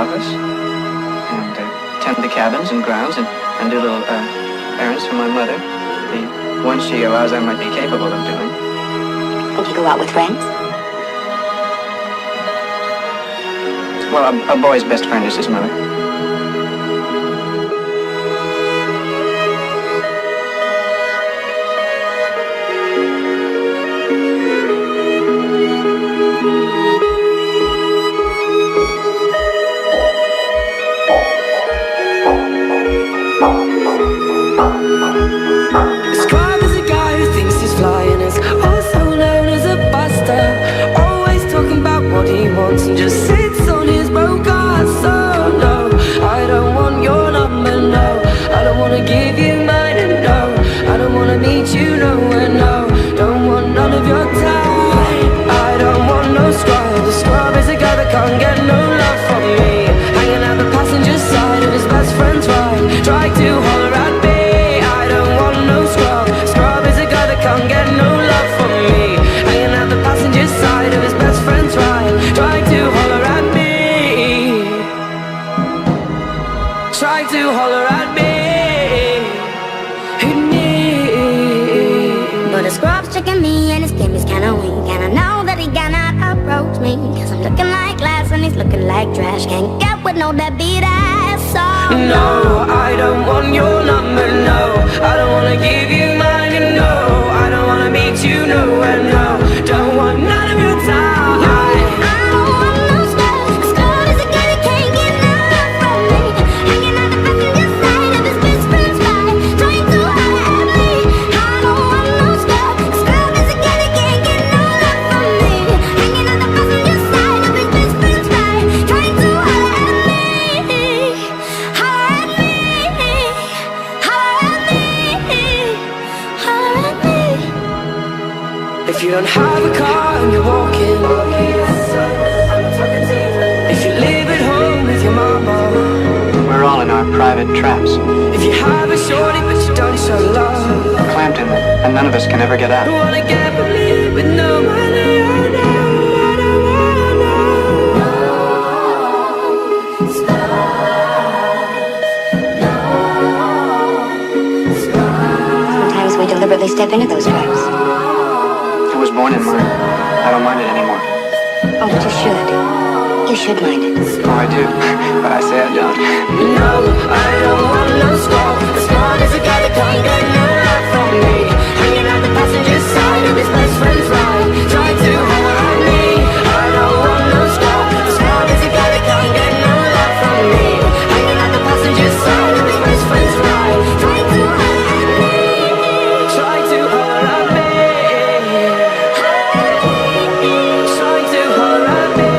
office and tend the cabins and grounds and do little errands for my mother. The ones she allows I might be capable of doing. Would you go out with friends? Well, a boy's best friend is his mother. Described as a guy who thinks he's flying, is also known as a buster. Always talking about what he wants and just sits on his broke ass. So no, I don't want your number, no. I don't wanna give you mine, and no, I don't wanna meet you nowhere, no. Don't want none of your time. I don't want no scrub. The scrub is a guy that can't get no love from me. Hanging out the passenger side of his best friend's ride. Try to holler at me. I don't want no scrub. Scrub is a guy that can't get no love from me. Hanging out the passenger side of his best friend's ride. Try to holler at me. Try to holler at me. But a scrub's checking me and his game is kinda weak, and I know that he cannot approach me, cause I'm looking like glass and he's looking like trash. Can't get with no deadbeat ass, so no, I don't want your number, no. I don't wanna give you mine, and no, I don't wanna meet you nowhere, no. Don't want none of your time. I don't want no scrub. A scrub is a guy that can't get no love from me. Hanging out the passenger side of his best friend's ride, trying to holler at me. I don't want no scrub. A scrub is a guy that can't get no love from me. Hanging out the passenger side of his best friend's ride, trying to holler at me. Holler at me. Holler at me. Holler at me. If you don't have a car and you're walking, if you live at home with your mama, We're all in our private traps, if you have a shorty but you don't show love, clamped in them, and none of us can ever get out. don't wanna get believe with no money, oh no, I don't wanna. Sometimes we deliberately step into those traps. I was born in mine. I don't mind it anymore. Oh, but you should. You should mind it. Oh, I do, but I say I don't. No, I don't want no scrub. The scrub is a guy that can't get no love from me. Hanging out the passenger side of his best friend's ride. Try to holler at me. I don't want no scrub. The scrub is a guy that can't get no love from me. Hanging out the passenger side of his best friend's ride. Try to holler at me. Try to holler at me. Try to holler at me.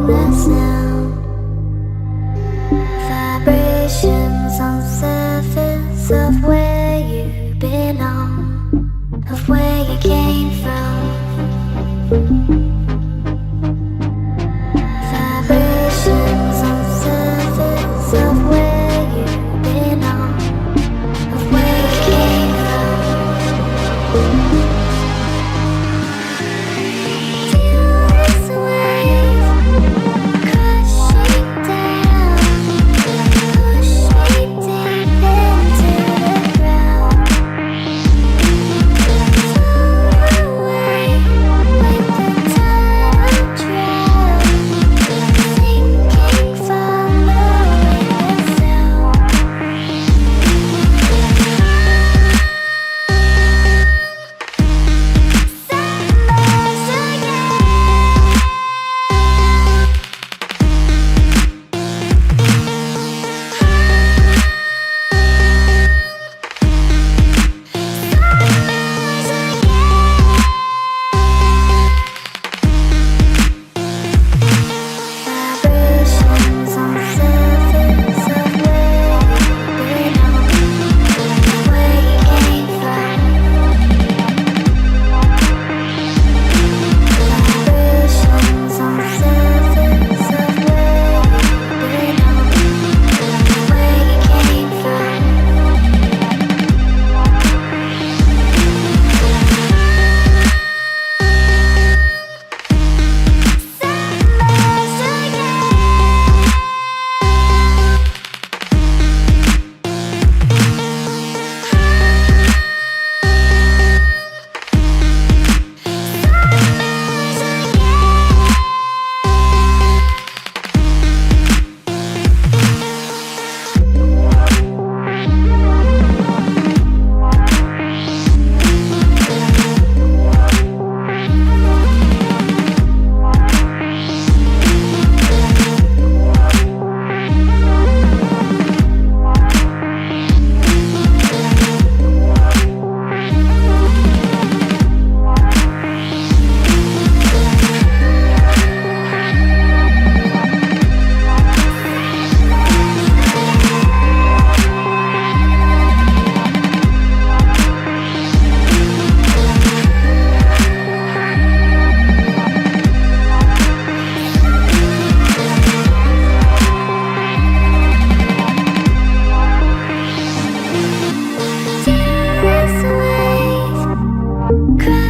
the sound. Vibrations on surface of where you belong, of where you came from. Vibrations on surface of where you belong, of where you came from. Feel this wave crashing down, push me deep into the ground. Far away with the tidal drown, sinking, following the sound. Vibrations on surface of where you belong, where you came from. Vibrations on surface of where you belong, where you came from. Feel this wave cry